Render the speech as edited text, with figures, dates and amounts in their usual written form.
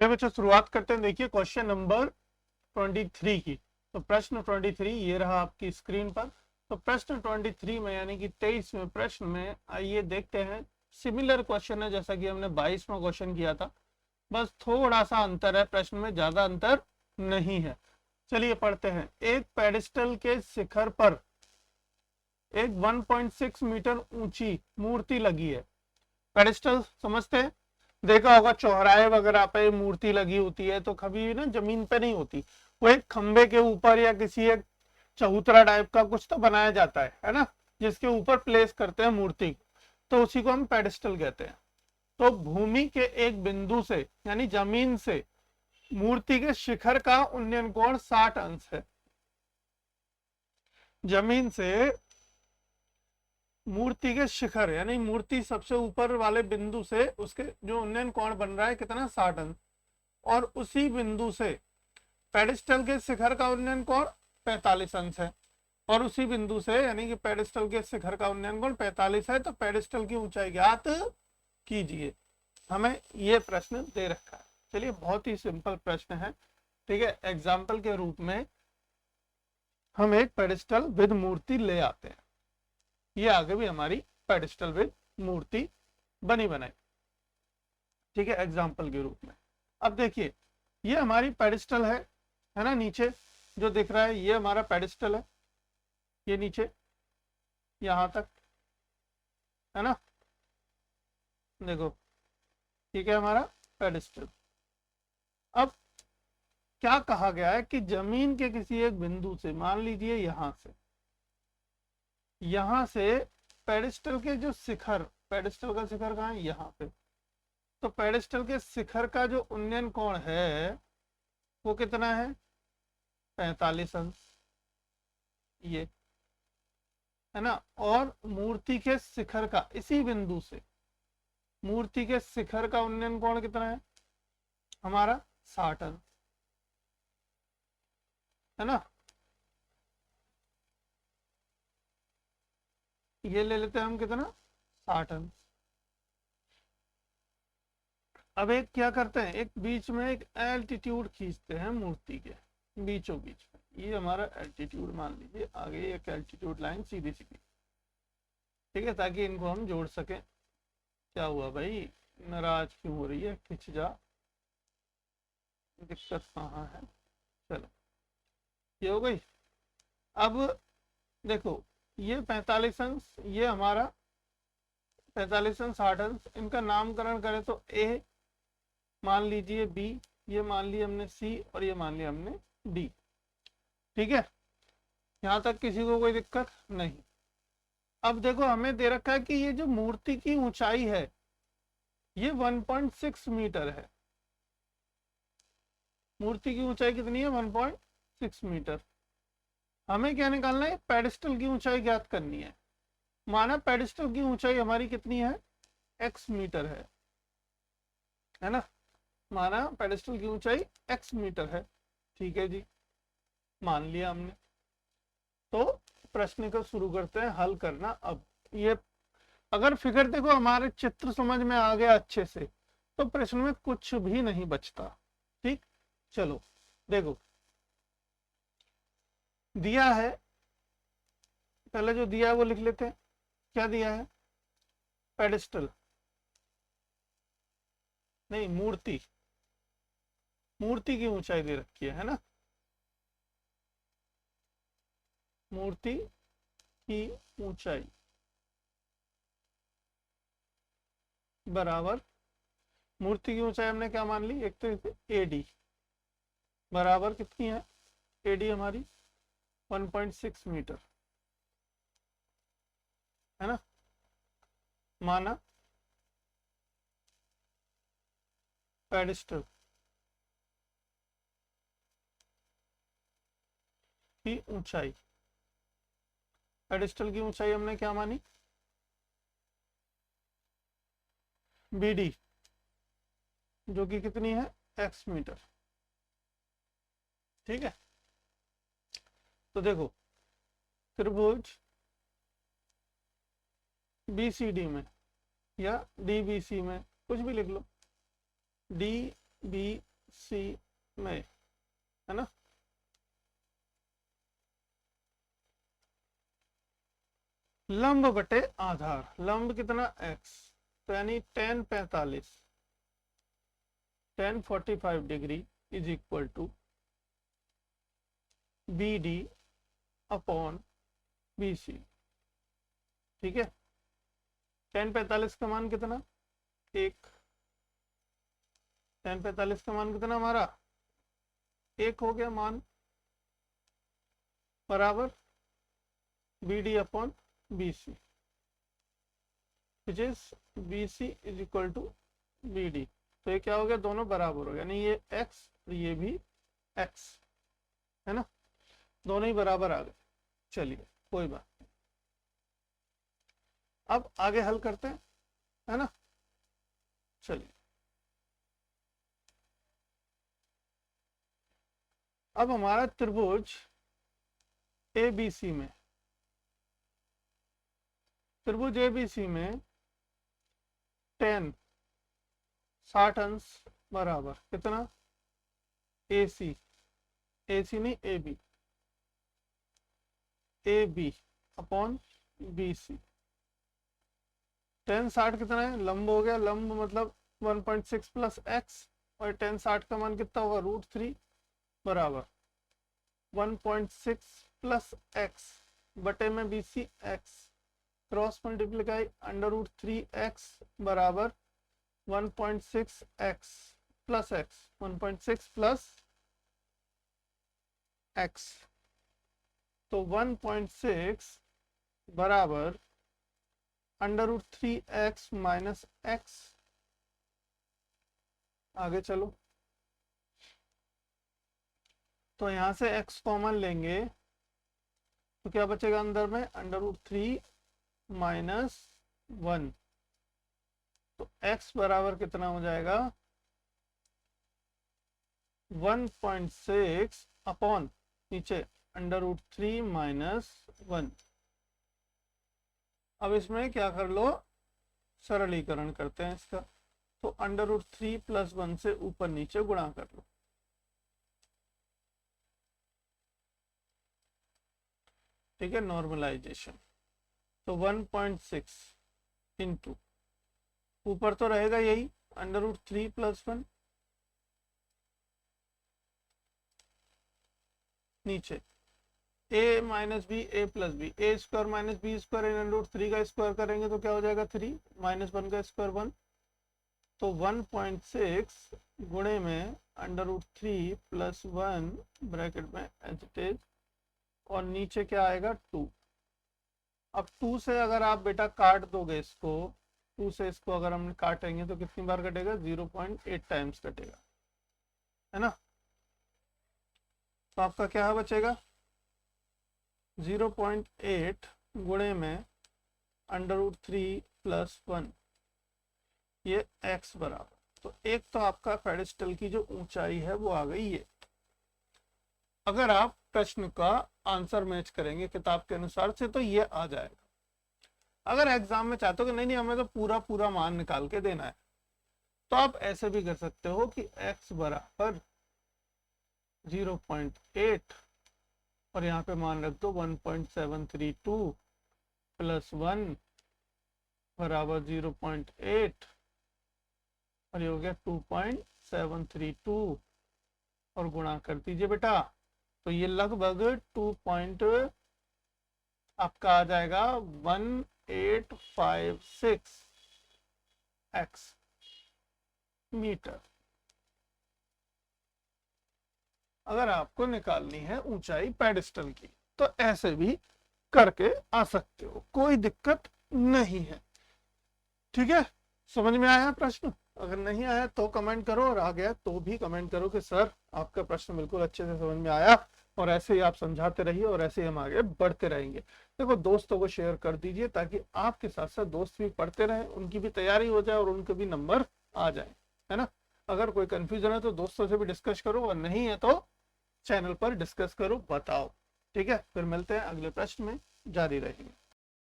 चलिए बच्चों शुरुआत करते हैं। देखिए क्वेश्चन नंबर 23 की। तो प्रश्न 23 ये रहा आपकी स्क्रीन पर। तो प्रश्न 23 में यानी कि 23वें प्रश्न में आइए देखते हैं। सिमिलर क्वेश्चन है जैसा कि हमने 22वां क्वेश्चन किया था, बस थोड़ा सा अंतर है, प्रश्न में ज्यादा अंतर नहीं है। चलिए पढ़ते हैं। एक पेडिस्टल के शिखर पर एक 1.6 मीटर ऊंची मूर्ति लगी है। पेडिस्टल समझते हैं, देखा होगा चौराहे वगैरह पे मूर्ति लगी होती है तो कभी ना जमीन पे नहीं होती, वो एक खंबे के ऊपर या किसी एक चबूतरा टाइप का कुछ तो बनाया जाता है ना, जिसके ऊपर प्लेस करते हैं मूर्ति, तो उसी को हम पेडिस्टल कहते हैं। तो भूमि के एक बिंदु से यानी जमीन से मूर्ति के शिखर का उन्नयन कोण 60 अंश है। जमीन से मूर्ति के शिखर यानी मूर्ति सबसे ऊपर वाले बिंदु से उसके जो उन्नयन कोण बन रहा है कितना, 60 अंश। और उसी बिंदु से पेडिस्टल के शिखर का उन्नयन कोण 45 अंश है। और उसी बिंदु से यानी कि पेडिस्टल के शिखर का उन्नयन कोण 45 है, तो पेडिस्टल की ऊंचाई ज्ञात कीजिए। हमें ये प्रश्न दे रखा है। चलिए बहुत ही सिंपल प्रश्न है, ठीक है। एग्जाम्पल के रूप में हम एक पेडिस्टल विद मूर्ति ले आते हैं। ये आगे भी हमारी पेडिस्टल विद मूर्ति बनी बनाई, ठीक है, एग्जाम्पल के रूप में। अब देखिए ये हमारी पेडिस्टल है ना, नीचे जो दिख रहा है ये हमारा पेडिस्टल है, ये नीचे यहां तक है ना, देखो ठीक है हमारा पेडिस्टल। अब क्या कहा गया है कि जमीन के किसी एक बिंदु से, मान लीजिए यहां से पेडिस्टल के जो शिखर, पेडिस्टल का शिखर कहाँ है, यहाँ पे, तो पेडिस्टल के शिखर का जो उन्नयन कोण है वो कितना है, 45 अंश, ये है ना। और मूर्ति के शिखर का, इसी बिंदु से मूर्ति के शिखर का उन्नयन कोण कितना है हमारा, 60 अंश, है ना। ये ले लेते हैं हम कितना, 60 अंश। अब एक क्या करते हैं, एक बीच में एक एल्टीट्यूड खींचते हैं मूर्ति के बीचों बीच में। ये हमारा एल्टीट्यूड मान लीजिए, आगे एक एल्टीट्यूड लाइन सीधी सीधी, ठीक है, ताकि इनको हम जोड़ सकें। क्या हुआ भाई, नाराज क्यों हो रही है, खिंच जा, दिक्कत कहाँ है। चलो ये हो गई। अब देखो ये 45 अंश, ये हमारा 45 अंश 60 अंश, इनका नामकरण करें तो ए मान लीजिए, बी, ये मान लिया हमने सी, और ये मान लिया हमने डी, ठीक है। यहां तक किसी को कोई दिक्कत नहीं। अब देखो हमें दे रखा है कि ये जो मूर्ति की ऊंचाई है ये 1.6 मीटर है। मूर्ति की ऊंचाई कितनी है, 1.6 मीटर। हमें क्या निकालना है, पेडिस्टल की ऊंचाई ज्ञात करनी है। माना पेडिस्टल की ऊंचाई हमारी कितनी है, x मीटर है ना। माना पेडिस्टल की ऊंचाई x मीटर है, ठीक है जी, मान लिया हमने। तो प्रश्न को शुरू करते हैं हल करना। अब ये अगर फिगर देखो हमारे चित्र समझ में आ गया अच्छे से, तो प्रश्न में कुछ भी नहीं बचता, ठीक। चलो देखो दिया है, पहले जो दिया है वो लिख लेते हैं। क्या दिया है, पेडिस्टल नहीं, मूर्ति, मूर्ति की ऊंचाई दे रखी है ना, मूर्ति की ऊंचाई बराबर, मूर्ति की ऊंचाई हमने क्या मान ली, एक तो एडी बराबर कितनी है, एडी हमारी 1.6 मीटर है ना। माना पेडिस्टल की ऊंचाई, पेडिस्टल की ऊंचाई हमने क्या मानी, बीडी, जो कि कितनी है, x मीटर, ठीक है। तो देखो त्रिभुज BCD में या DBC में, कुछ भी लिख लो, DBC सी में, है ना। लंब बटे आधार, लंब कितना x, तो यानी tan 45, tan 45 degree is equal to B D upon B C. ठीक है, tan 45 का मान कितना, एक, tan 45 का मान कितना हमारा, एक हो गया मान, बराबर B D upon B C, which is B C is equal to B D. तो ये क्या हो गया, दोनों बराबर हो गया, यानी ये x ये भी x, है ना, दोनों ही बराबर आ गए। चलिए कोई बात नहीं, अब आगे हल करते हैं, है ना। चलिए अब हमारा त्रिभुज ABC में, त्रिभुज ABC में tan 60 अंश बराबर कितना, AC, AC नहीं AB, AB upon BC। tan 60 कितना है, लंब हो गया, लंब मतलब 1.6 प्लस x, और tan 60 का मान कितना होगा, √3 बराबर 1.6 प्लस x बटे में BC x, cross multiply √3x बराबर 1.6x plus x, 1.6 plus x, तो 1.6 बराबर √3x माइनस x। आगे चलो, तो यहां से x कॉमन लेंगे तो क्या बचेगा अंदर में, √3 माइनस 1, तो x बराबर कितना हो जाएगा, 1.6 अपॉन नीचे √3 माइनस 1। अब इसमें क्या कर लो, सरलीकरण करते हैं इसका, तो √3 प्लस 1 से ऊपर नीचे गुणा कर लो, ठीक है, नॉर्मलाइजेशन। तो 1.6 इंटू, ऊपर तो रहेगा यही √3 प्लस 1, नीचे a minus B, A plus B, A square minus B square, √3 का स्क्वायर करेंगे तो क्या हो जाएगा 3, माइनस 1 का स्क्वायर 1, तो 1.6 गुणे में √3 प्लस 1 ब्रैकेट में एज इट इज, और नीचे क्या आएगा 2। अब 2 से अगर आप बेटा काट दोगे इसको, 2 से इसको अगर हम काटेंगे तो कितनी बार कटेगा, 0.8 टाइम्स कटेगा, है ना। तो आपका क्या बचेगा, 0.8 गुणे में √3 प्लस 1, ये x बराबर, तो एक तो आपका पेडिस्टल की जो ऊंचाई है वो आ गई ये। अगर आप प्रश्न का आंसर मैच करेंगे किताब के अनुसार से तो ये आ जाएगा। अगर एग्जाम में चाहते हो कि नहीं नहीं हमें तो पूरा पूरा मान निकाल के देना है, तो आप ऐसे भी कर सकते हो कि x बराबर 0.8 और यहाँ पे मान रख दो 1.732 प्लस 1 बराबर 0.8, और ये हो गया 2.732, और गुणा कर दीजिए बेटा, तो ये लगभग 2 आपका आ जाएगा 1856 x मीटर। अगर आपको निकालनी है ऊंचाई पेडिस्टल की तो ऐसे भी करके आ सकते हो, कोई दिक्कत नहीं है, ठीक है। समझ में आया प्रश्न, अगर नहीं आया तो कमेंट करो, और आ गया तो भी कमेंट करो कि सर आपका प्रश्न बिल्कुल अच्छे से समझ में आया, और ऐसे ही आप समझाते रहिए और ऐसे ही हम आगे बढ़ते रहेंगे। देखो दोस्तों को शेयर कर दीजिए ताकि आपके साथ साथ दोस्त भी पढ़ते रहें, उनकी भी तैयारी हो जाए और उनके भी नंबर आ जाए, है ना। अगर कोई कंफ्यूजन है तो दोस्तों से भी डिस्कस करो, और नहीं है तो चैनल पर डिस्कस करो, बताओ, ठीक है। फिर मिलते हैं अगले प्रश्न में, जारी रहेंगे।